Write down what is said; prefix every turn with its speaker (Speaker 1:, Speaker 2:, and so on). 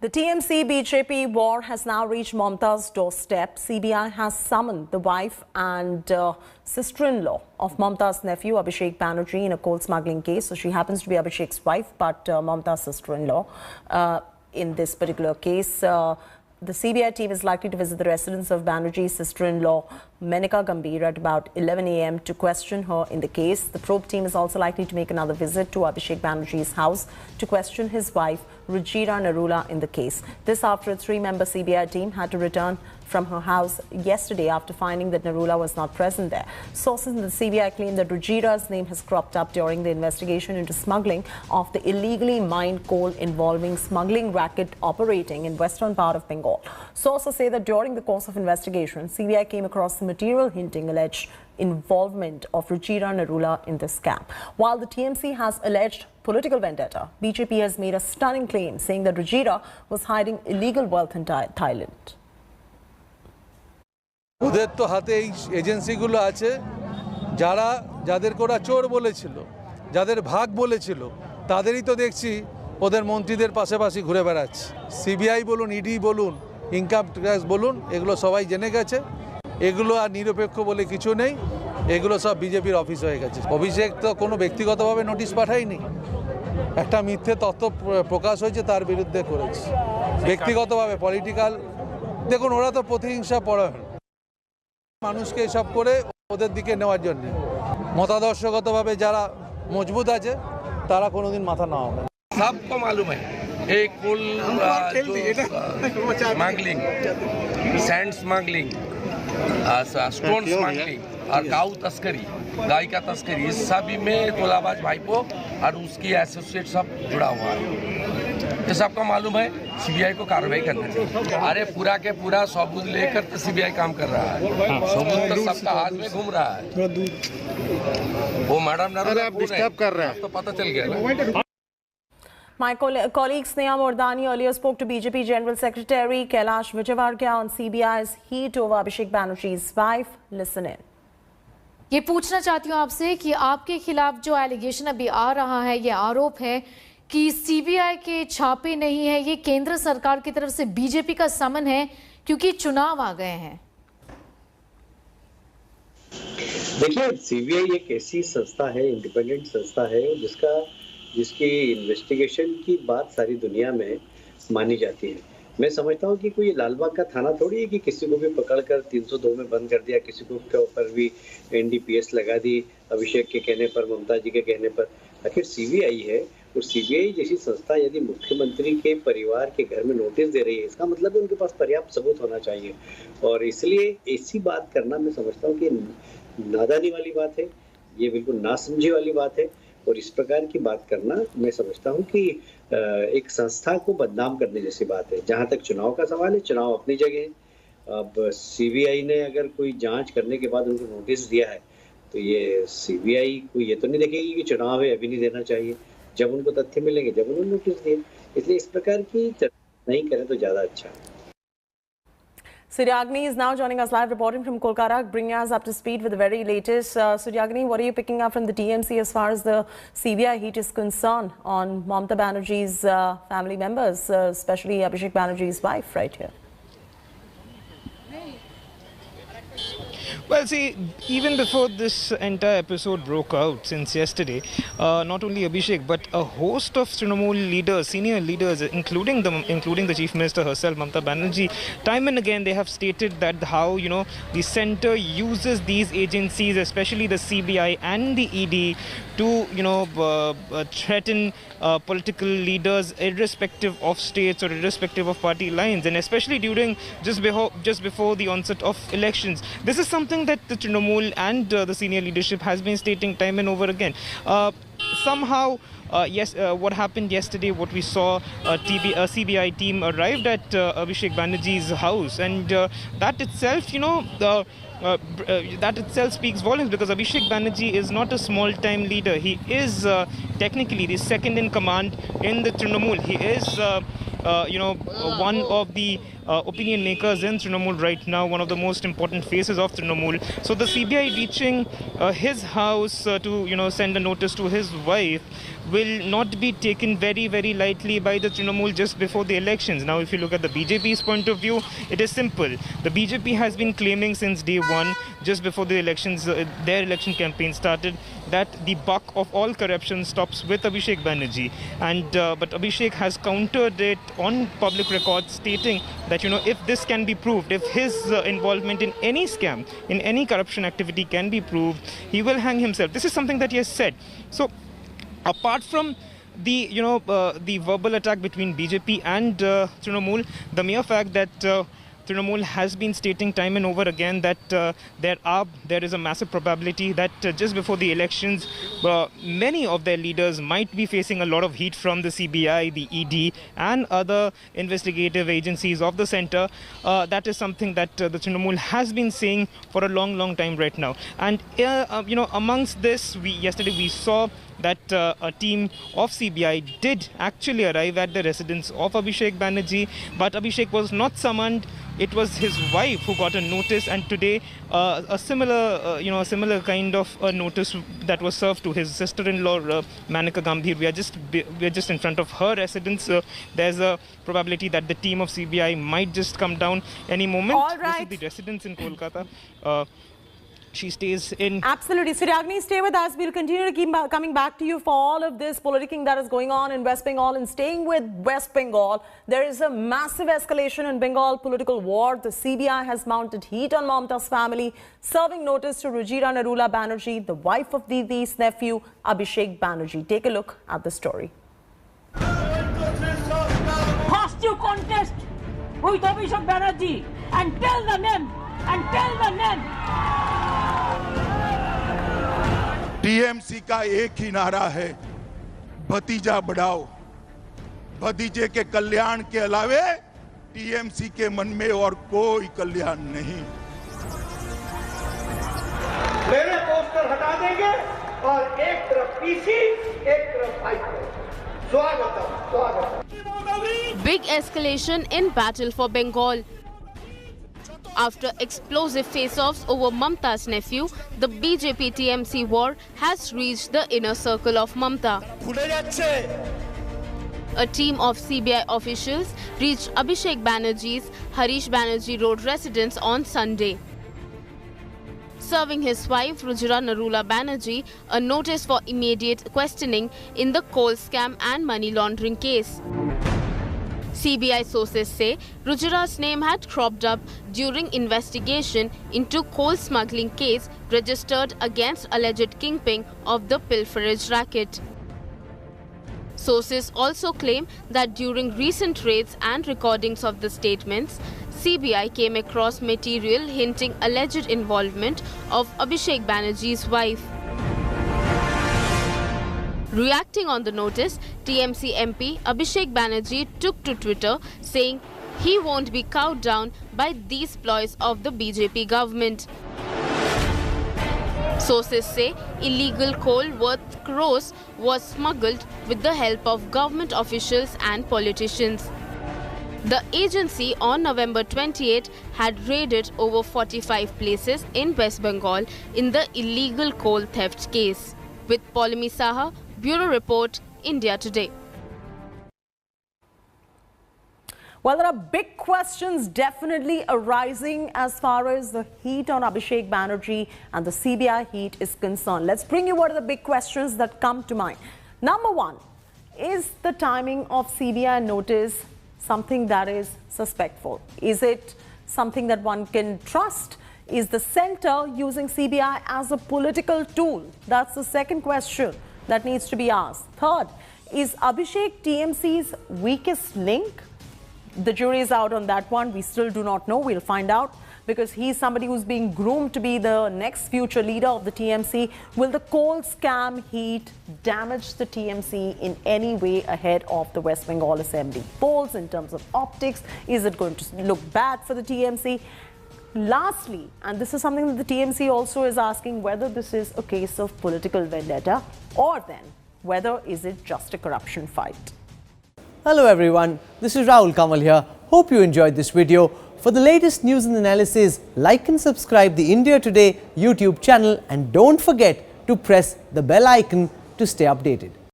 Speaker 1: The TMC BJP war has now reached Mamta's doorstep. CBI has summoned the wife and sister-in-law of Mamta's nephew Abhishek Banerjee in a coal smuggling case. So she happens to be Abhishek's wife, but Mamta's sister-in-law. In this particular case, the CBI team is likely to visit the residence of Banerjee's sister-in-law, Menaka Gambhir, at about 11 a.m. to question her in the case. The probe team is also likely to make another visit to Abhishek Banerjee's house to question his wife, Ruchira Narula, in the case. This after a three-member CBI team had to return from her house yesterday after finding that Narula was not present there. Sources in the CBI claim that Ruchira's name has cropped up during the investigation into smuggling of the illegally mined coal involving smuggling racket operating in western part of Bengal. Sources say that during the course of investigation, CBI came across the material hinting alleged involvement of Ruchira Narula in this scam. While the TMC has alleged political vendetta, BJP has made a stunning claim saying that Ruchira was hiding illegal wealth in Thailand.
Speaker 2: ওদের তো হাতে এই এজেন্সিগুলো আছে যারা যাদেরকে ওরা চোর বলেছিল, যাদের ভাগ বলেছিল, তাদেরই তো দেখছি ওদের মন্ত্রীদের পাশাপাশি ঘুরে বেড়াচ্ছে। সিবিআই বলুন, ইডি বলুন, ইনকাম ট্যাক্স বলুন, এগুলো সবাই জেনে গেছে। এগুলো আর নিরপেক্ষ বলে কিছু নেই, এগুলো সব বিজেপির অফিস হয়ে গেছে। অভিষেক তো কোনো ব্যক্তিগতভাবে নোটিশ পাঠায়নি, একটা মিথ্যে তথ্য প্রকাশ হয়েছে তার বিরুদ্ধে করেছে ব্যক্তিগতভাবে পলিটিক্যাল। দেখুন ওরা তো প্রতিহিংসা পরায়ণ, মানুষকে এসব করে ওদের দিকে নেওয়ার জন্য মতাদর্শগতভাবে যারা মজবুত আছে তারা কোনোদিন মাথা নামাবে না।
Speaker 3: सबको मालूम है एक कुल smuggling, sand smuggling, stone smuggling और गाँव तस्करी, गाय का तस्करी, इस सभी में तोलाबाज भाईपो और उसकी एसोसिएट सब जुड़ा हुआ है। तो सबको मालूम है, सीबीआई को कार्रवाई करना चाहिए। अरे पूरा के पूरा सबूत लेकर तो सीबीआई काम कर रहा है, सबूत तो सबका हाथ में घूम रहा है। वो मैडम डिस्टर्ब कर रहा है तो पता चल गया ना।
Speaker 1: My colleague Sneha Mordani earlier spoke to BJP General Secretary Kailash Vijayvargiya on CBI's heat over Abhishek Banerjee's wife. Listen in.
Speaker 4: ये पूछना चाहती हूँ आपसे कि आपके खिलाफ जो एलिगेशन अभी आ रहा है, ये आरोप है कि सीबीआई के छापे नहीं है, ये केंद्र सरकार की तरफ से बीजेपी का समन है क्योंकि चुनाव आ गए हैं।
Speaker 5: देखिए, सीबीआई एक ऐसी संस्था है, इंडिपेंडेंट संस्था है जिसकी इन्वेस्टिगेशन की बात सारी दुनिया में मानी जाती है। मैं समझता हूँ कि कोई लालबाग का थाना थोड़ी है कि किसी को भी पकड़कर 302 में बंद कर दिया, किसी को के ऊपर भी एनडीपीएस लगा दी अभिषेक के कहने पर, ममता जी के कहने पर। आखिर सीबीआई है और सीबीआई जैसी संस्था यदि मुख्यमंत्री के परिवार के घर में नोटिस दे रही है, इसका मतलब उनके पास पर्याप्त सबूत होना चाहिए। और इसलिए ऐसी बात करना मैं समझता हूँ कि नादानी वाली बात है, ये बिल्कुल नासमझी वाली बात है। और इस प्रकार की बात करना मैं समझता हूं कि एक संस्था को बदनाम करने जैसी बात है। जहां तक चुनाव का सवाल है, चुनाव अपनी जगह है। अब सीबीआई ने अगर कोई जांच करने के बाद उनको नोटिस दिया है तो ये सीबीआई को ये तो नहीं देखेगी कि चुनाव है अभी नहीं देना चाहिए, जब उनको तथ्य मिलेंगे, जब उन्होंने नोटिस दिए। इसलिए इस प्रकार की चर्चा नहीं करें तो ज्यादा अच्छा है।
Speaker 1: Suryagni is now joining us live, reporting from Kolkata, bringing us up to speed with the very latest. Suryagni, what are you picking up from the TMC as far as the CBI heat is concerned on Mamta Banerjee's family members, especially Abhishek Banerjee's wife right here?
Speaker 6: Well, see, even before this entire episode broke out since yesterday, not only Abhishek but a host of Trinamool leaders, senior leaders, including the Chief Minister herself, Mamata Banerjee, time and again they have stated that how the centre uses these agencies, especially the CBI and the ED, to threaten political leaders irrespective of states or irrespective of party lines, and especially during just before the onset of elections. This is something that the Trinamool and the senior leadership has been stating time and over again. Somehow, yes, what happened yesterday, what we saw, a CBI team arrived at Abhishek Banerjee's house, and that itself, that itself speaks volumes, because Abhishek Banerjee is not a small-time leader. He is technically the second in command in the Trinamool. He is one of the opinion makers in Trinamool right now, one of the most important faces of Trinamool. So the CBI reaching his house to send a notice to his wife will not be taken very, very lightly by the Trinamool just before the elections. Now, if you look at the BJP's point of view, it is simple. The BJP has been claiming since day one, just before the elections, their election campaign started, that the buck of all corruption stops with Abhishek Banerjee. And but Abhishek has countered it on public record, stating that if this can be proved, if his involvement in any scam, in any corruption activity can be proved, he will hang himself. This is something that he has said. So apart from the the verbal attack between BJP and Trinamool, the mere fact that Trinamool has been stating time and over again that there is a massive probability that just before the elections, many of their leaders might be facing a lot of heat from the CBI, the ED, and other investigative agencies of the centre. That is something that the Trinamool has been saying for a long, long time right now. And amongst this, yesterday we saw that a team of CBI did actually arrive at the residence of Abhishek Banerjee, but Abhishek was not summoned. It was his wife who got a notice, and today a similar kind of a notice that was served to his sister-in-law, Menaka Gambhir. We are just in front of her residence. There's a probability that the team of CBI might just come down any moment.
Speaker 1: All right.
Speaker 6: This is the residence in Kolkata. She stays in.
Speaker 1: Absolutely. Suryagni, stay with us. We'll continue to keep coming back to you for all of this politicking that is going on in West Bengal. And staying with West Bengal, there is a massive escalation in Bengal political war. The CBI has mounted heat on Mamta's family, serving notice to Rujira Narula Banerjee, the wife of Didi's nephew, Abhishek Banerjee. Take a look at the story.
Speaker 7: First you contest with Abhishek Banerjee and tell the name.
Speaker 8: TMC का एक ही नारा है, भतीजा बढ़ाओ। भतीजे के कल्याण के अलावे टीएमसी के मन में और कोई कल्याण नहीं।
Speaker 9: मेरे पोस्टर हटा देंगे और एक तरफ पीसी, एक तरफ भाईपो। स्वागत।
Speaker 10: Big escalation in battle for Bengal. After explosive face-offs over Mamta's nephew, the BJP TMC war has reached the inner circle of Mamta. A team of CBI officials reached Abhishek Banerjee's Harish Banerjee Road residence on Sunday, serving his wife Rujira Narula Banerjee a notice for immediate questioning in the coal scam and money laundering case. CBI sources say Rujira's name had cropped up during investigation into coal smuggling case registered against alleged kingpin of the pilferage racket. Sources also claim that during recent raids and recordings of the statements, CBI came across material hinting alleged involvement of Abhishek Banerjee's wife. Reacting on the notice, TMC MP Abhishek Banerjee took to Twitter saying he won't be cowed down by these ploys of the BJP government. Sources say illegal coal worth crores was smuggled with the help of government officials and politicians. The agency on November 28 had raided over 45 places in West Bengal in the illegal coal theft case. With Paulimi Saha, Bureau Report, India Today.
Speaker 1: Well, there are big questions definitely arising as far as the heat on Abhishek Banerjee and the CBI heat is concerned. Let's bring you what are the big questions that come to mind. Number one, is the timing of CBI notice something that is suspectful? Is it something that one can trust? Is the centre using CBI as a political tool? That's the second question that needs to be asked. Third, is Abhishek TMC's weakest link? The jury is out on that one. We still do not know. We'll find out because he's somebody who's being groomed to be the next future leader of the TMC. Will the coal scam heat damage the TMC in any way ahead of the West Bengal Assembly polls in terms of optics? Is it going to look bad for the TMC? Lastly, and this is something that the TMC also is asking, whether this is a case of political vendetta or then whether is it just a corruption fight.
Speaker 11: Hello everyone, this is Rahul Kamal here. Hope you enjoyed this video. For the latest news and analysis, like and subscribe the India Today YouTube channel and don't forget to press the bell icon to stay updated.